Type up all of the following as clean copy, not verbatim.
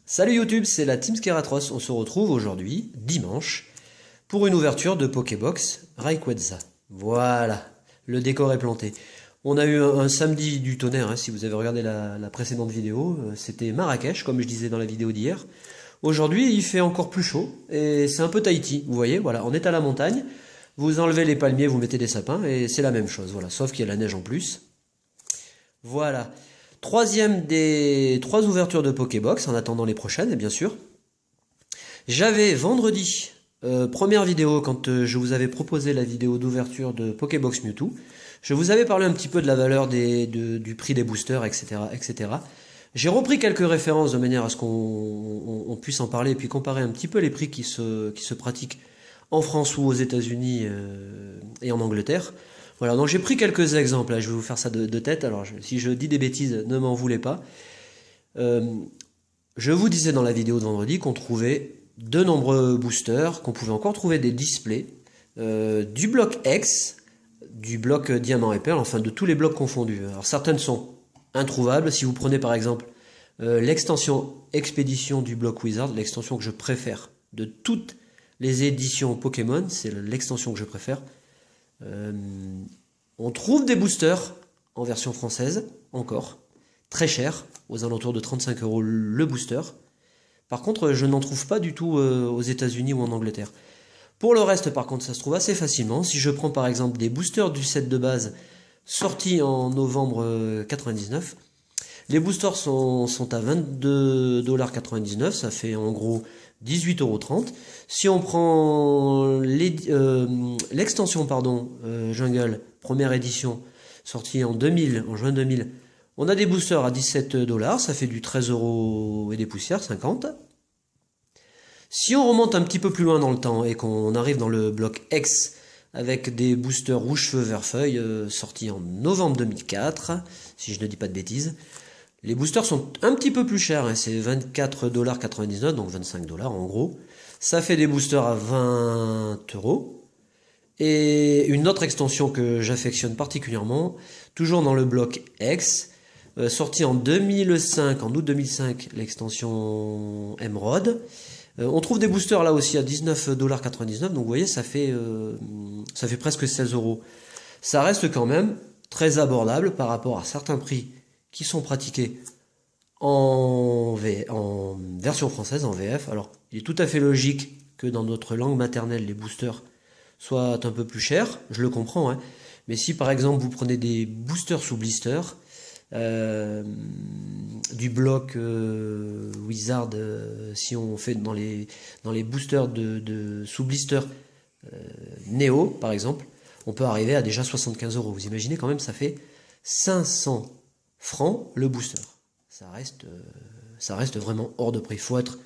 Salut YouTube, c'est la Team Skeratros. On se retrouve aujourd'hui, dimanche, pour une ouverture de Pokébox Rayquaza. Voilà, le décor est planté. On a eu un samedi du tonnerre, si vous avez regardé la précédente vidéo. C'était Marrakech, comme je disais dans la vidéo d'hier. Aujourd'hui, il fait encore plus chaud, et c'est un peu Tahiti. Vous voyez, voilà, on est à la montagne. Vous enlevez les palmiers, vous mettez des sapins, et c'est la même chose, voilà, sauf qu'il y a la neige en plus. Voilà. Troisième des 3 ouvertures de Pokébox, en attendant les prochaines, bien sûr. J'avais vendredi, première vidéo, quand je vous avais proposé la vidéo d'ouverture de Pokébox Mewtwo. Je vous avais parlé un petit peu de la valeur du prix des boosters, etc. etc. J'ai repris quelques références de manière à ce qu'on puisse en parler et puis comparer un petit peu les prix qui se pratiquent en France ou aux États-Unis et en Angleterre. Voilà, donc j'ai pris quelques exemples, là, je vais vous faire ça de tête, alors si je dis des bêtises, ne m'en voulez pas. Je vous disais dans la vidéo de vendredi qu'on trouvait de nombreux boosters, qu'on pouvait encore trouver des displays, du bloc X, du bloc Diamant et Perle, enfin de tous les blocs confondus. Alors certaines sont introuvables, si vous prenez par exemple l'extension Expédition du bloc Wizard, l'extension que je préfère de toutes les éditions Pokémon, c'est l'extension que je préfère. On trouve des boosters en version française, encore, très cher, aux alentours de 35 € le booster. Par contre, je n'en trouve pas du tout aux États-Unis ou en Angleterre. Pour le reste, par contre, ça se trouve assez facilement. Si je prends par exemple des boosters du set de base sortis en novembre 99, les boosters sont à 22,99 $, ça fait en gros 18,30 €. Si on prend l'extension Jungle, première édition, sortie en juin 2000, on a des boosters à 17 $, ça fait du 13 € et des poussières, 50. Si on remonte un petit peu plus loin dans le temps et qu'on arrive dans le bloc X avec des boosters rouge feu vert feuille sortis en novembre 2004, si je ne dis pas de bêtises, les boosters sont un petit peu plus chers, c'est 24,99 $, donc 25 $ en gros. Ça fait des boosters à 20 €. Et une autre extension que j'affectionne particulièrement, toujours dans le bloc X, sortie en 2005, en août 2005, l'extension Emerald. On trouve des boosters là aussi à 19,99 $, donc vous voyez, ça fait presque 16 €. Ça reste quand même très abordable par rapport à certains prix qui sont pratiqués en version française, en VF. Alors, il est tout à fait logique que dans notre langue maternelle, les boosters soient un peu plus chers, je le comprends, mais si par exemple vous prenez des boosters sous blister, du bloc Wizard, si on fait dans les boosters sous blister Neo par exemple, on peut arriver à déjà 75 €. Vous imaginez quand même, ça fait 500 francs le booster. Ça reste vraiment hors de prix. Il faut être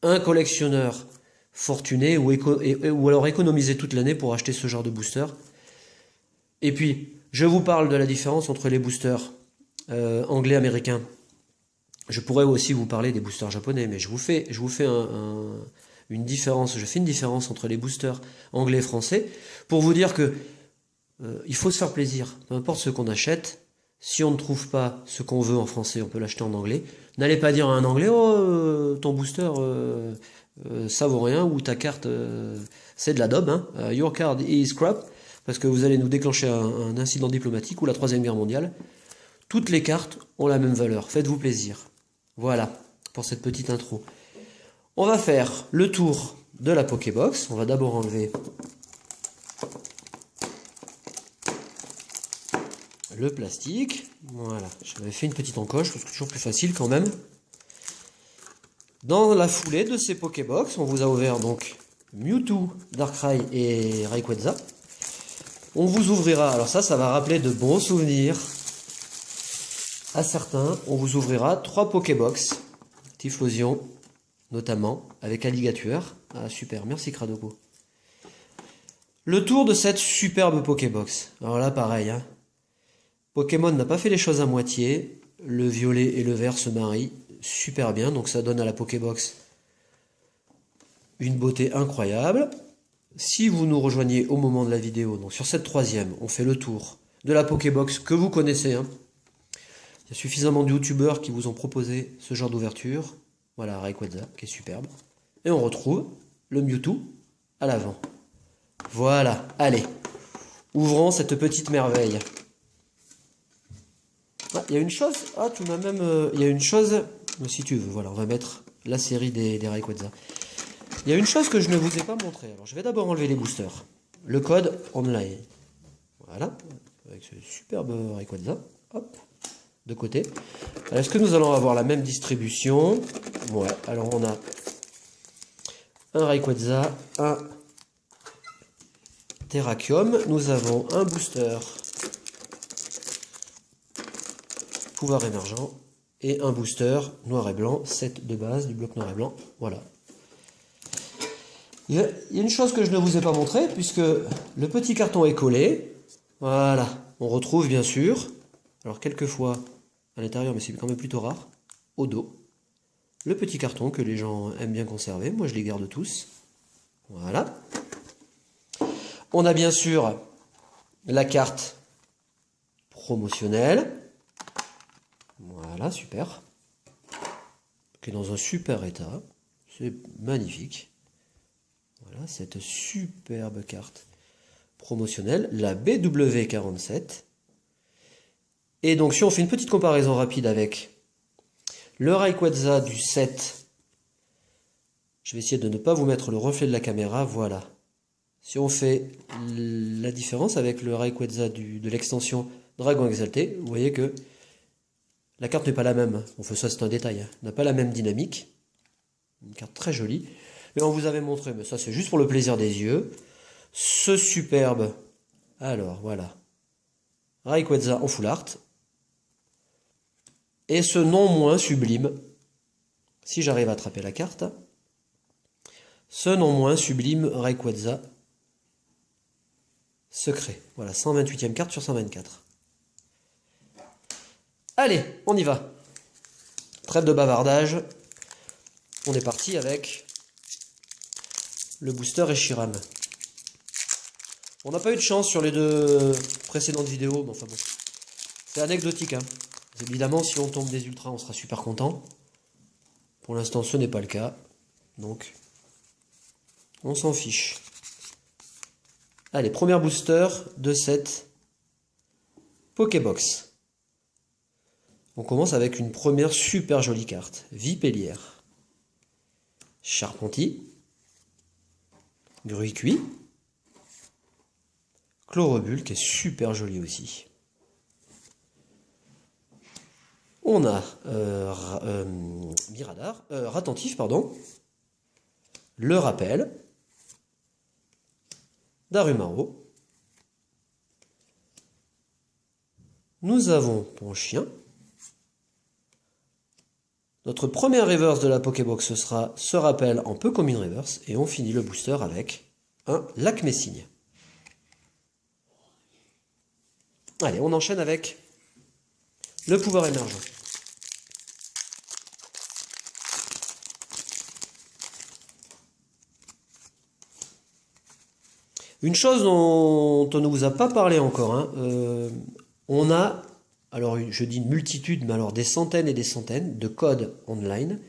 un collectionneur fortuné ou alors économiser toute l'année pour acheter ce genre de booster. Et puis, je vous parle de la différence entre les boosters anglais, américains. Je pourrais aussi vous parler des boosters japonais, mais je vous fais une différence. Je fais une différence entre les boosters anglais et français pour vous dire que il faut se faire plaisir, peu importe ce qu'on achète. Si on ne trouve pas ce qu'on veut en français, on peut l'acheter en anglais. N'allez pas dire à un anglais, oh, ton booster, ça vaut rien, ou ta carte, c'est de la daube, your card is crap, parce que vous allez nous déclencher un incident diplomatique ou la 3e guerre mondiale. Toutes les cartes ont la même valeur, faites-vous plaisir. Voilà, pour cette petite intro. On va faire le tour de la Pokébox. On va d'abord enlever le plastique. Voilà, j'avais fait une petite encoche, parce que c'est toujours plus facile quand même. Dans la foulée de ces Pokébox, on vous a ouvert donc Mewtwo, Darkrai et Rayquaza. On vous ouvrira, alors ça va rappeler de bons souvenirs à certains. On vous ouvrira 3 Pokébox, Typhlosion notamment, avec Alligator. Ah super, merci Cradoco. Le tour de cette superbe Pokébox. Alors là pareil, Pokémon n'a pas fait les choses à moitié. Le violet et le vert se marient super bien, donc ça donne à la Pokébox une beauté incroyable. Si vous nous rejoignez au moment de la vidéo, donc sur cette 3e, on fait le tour de la Pokébox que vous connaissez. Il y a suffisamment de youtubeurs qui vous ont proposé ce genre d'ouverture. Voilà, Rayquaza, qui est superbe. Et on retrouve le Mewtwo à l'avant. Voilà, allez. Ouvrons cette petite merveille. Ah, il y a une chose. Ah, tu m'as même. Il y a une chose. Si tu veux, voilà, on va mettre la série des Rayquaza. Il y a une chose que je ne vous ai pas montré. Alors, je vais d'abord enlever les boosters. Le code online. Voilà, avec ce superbe Rayquaza. Hop, de côté. Est-ce que nous allons avoir la même distribution? Ouais, alors on a un Rayquaza, un Terrakium. Nous avons un booster pouvoir émergent et un booster noir et blanc, set de base du bloc noir et blanc. Voilà. Il y a une chose que je ne vous ai pas montré, puisque le petit carton est collé. Voilà. On retrouve bien sûr, alors quelquefois à l'intérieur, mais c'est quand même plutôt rare, au dos, le petit carton que les gens aiment bien conserver. Moi, je les garde tous. Voilà. On a bien sûr la carte promotionnelle. Voilà, super. Qui est dans un super état. C'est magnifique. Voilà, cette superbe carte promotionnelle, la BW47. Et donc, si on fait une petite comparaison rapide avec le Rayquaza du 7, je vais essayer de ne pas vous mettre le reflet de la caméra, voilà. Si on fait la différence avec le Rayquaza de l'extension Dragon Exalté, vous voyez que la carte n'est pas la même. Enfin, ça c'est un détail, hein. N'a pas la même dynamique. Une carte très jolie. Mais on vous avait montré, mais ça c'est juste pour le plaisir des yeux. Ce superbe, alors voilà, Rayquaza en full art. Et ce non moins sublime, si j'arrive à attraper la carte, ce non moins sublime Rayquaza secret. Voilà, 128e carte sur 124. Allez, on y va. Trêve de bavardage. On est parti avec le booster Reshiram. On n'a pas eu de chance sur les deux précédentes vidéos, mais enfin bon. C'est anecdotique, hein. Évidemment, si on tombe des ultras, on sera super content. Pour l'instant, ce n'est pas le cas. Donc, on s'en fiche. Allez, premier booster de cette Pokébox. On commence avec une première super jolie carte. Vipellière. Charpentier. Gruy-Cuit. Chlorobule, qui est super joli aussi. On a Miradar, Ratentif, pardon. Le Rappel. Darumaro. Nous avons Ponchien. Notre première reverse de la Pokébox, ce sera ce rappel en peu comme une reverse. Et on finit le booster avec un lac Messigne. Allez, on enchaîne avec le pouvoir émergent. Une chose dont on ne vous a pas parlé encore, hein, on a, alors je dis une multitude, mais alors des centaines et des centaines de codes online.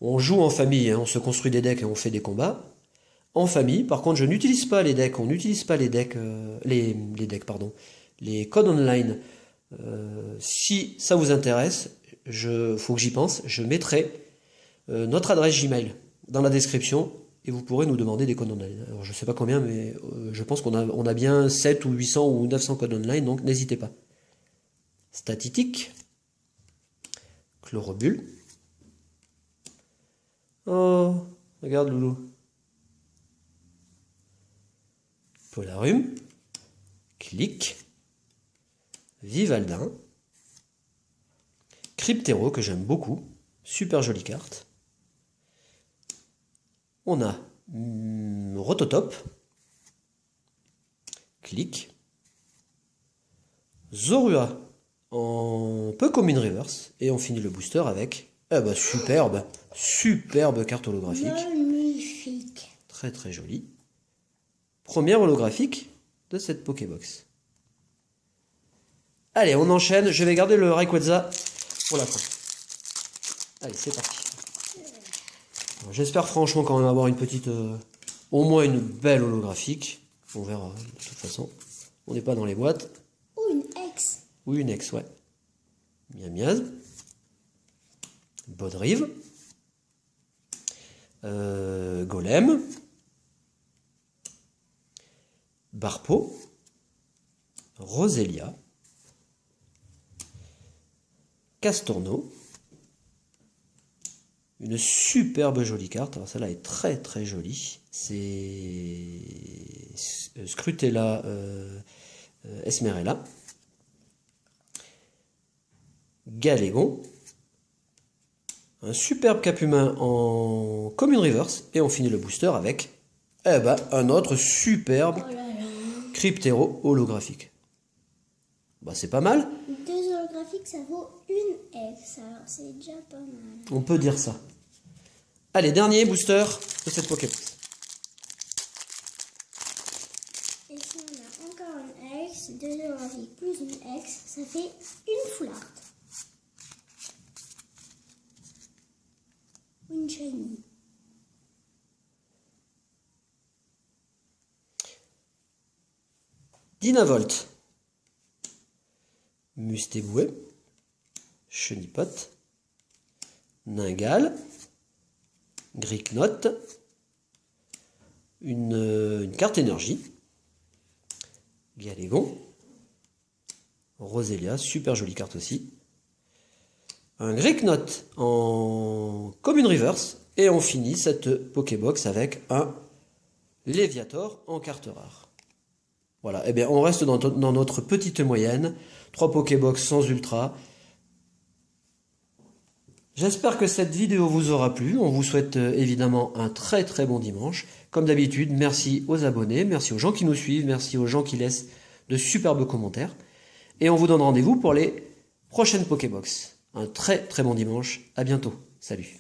On joue en famille, hein, on se construit des decks et on fait des combats. En famille, par contre, je n'utilise pas les decks, on n'utilise pas les decks, les decks, pardon, les codes online. Si ça vous intéresse, faut que j'y pense, je mettrai notre adresse Gmail dans la description. Et vous pourrez nous demander des codes online. Alors je ne sais pas combien, mais je pense qu'on a bien 7 ou 800 ou 900 codes online, donc n'hésitez pas. Statitique. Chlorobule. Oh, regarde Loulou. Polarum. Clic. Vivaldin. Cryptero, que j'aime beaucoup. Super jolie carte. On a Rototop, Clic, Zorua en peu comme une reverse, et on finit le booster avec, superbe carte holographique. Magnifique. Très très jolie. Première holographique de cette Pokébox. Allez, on enchaîne, je vais garder le Rayquaza pour la fin. Allez, c'est parti. J'espère franchement quand même avoir une petite... au moins une belle holographique. On verra, de toute façon. On n'est pas dans les boîtes. Ou une ex. Ou une ex, ouais. Miam Miaz. Bodrive. Golem. Barpo. Roselia. Castorno. Une superbe jolie carte. Alors celle-là est très très jolie. C'est Scrutella Esmerella. Galégon. Un superbe cap humain en commune reverse. Et on finit le booster avec un autre superbe Cryptero holographique. Bah c'est pas mal. 2 holographiques, ça vaut une ex. Alors c'est déjà pas mal. On peut dire ça. Allez, dernier booster de cette Pokébox. Et si on a encore une ex, 2 holographiques plus une ex, ça fait une foularde. Une shiny. Dynavolt. Mustéboué. Chenipot. Ningal. Gricknot. Une carte énergie. Galégon. Roselia, super jolie carte aussi. Un Gricknot en commune reverse. Et on finit cette Pokébox avec un Léviator en carte rare. Voilà, et bien on reste dans notre petite moyenne. 3 Pokébox sans ultra. J'espère que cette vidéo vous aura plu. On vous souhaite évidemment un très très bon dimanche. Comme d'habitude, merci aux abonnés, merci aux gens qui nous suivent, merci aux gens qui laissent de superbes commentaires. Et on vous donne rendez-vous pour les prochaines Pokébox. Un très très bon dimanche, à bientôt, salut.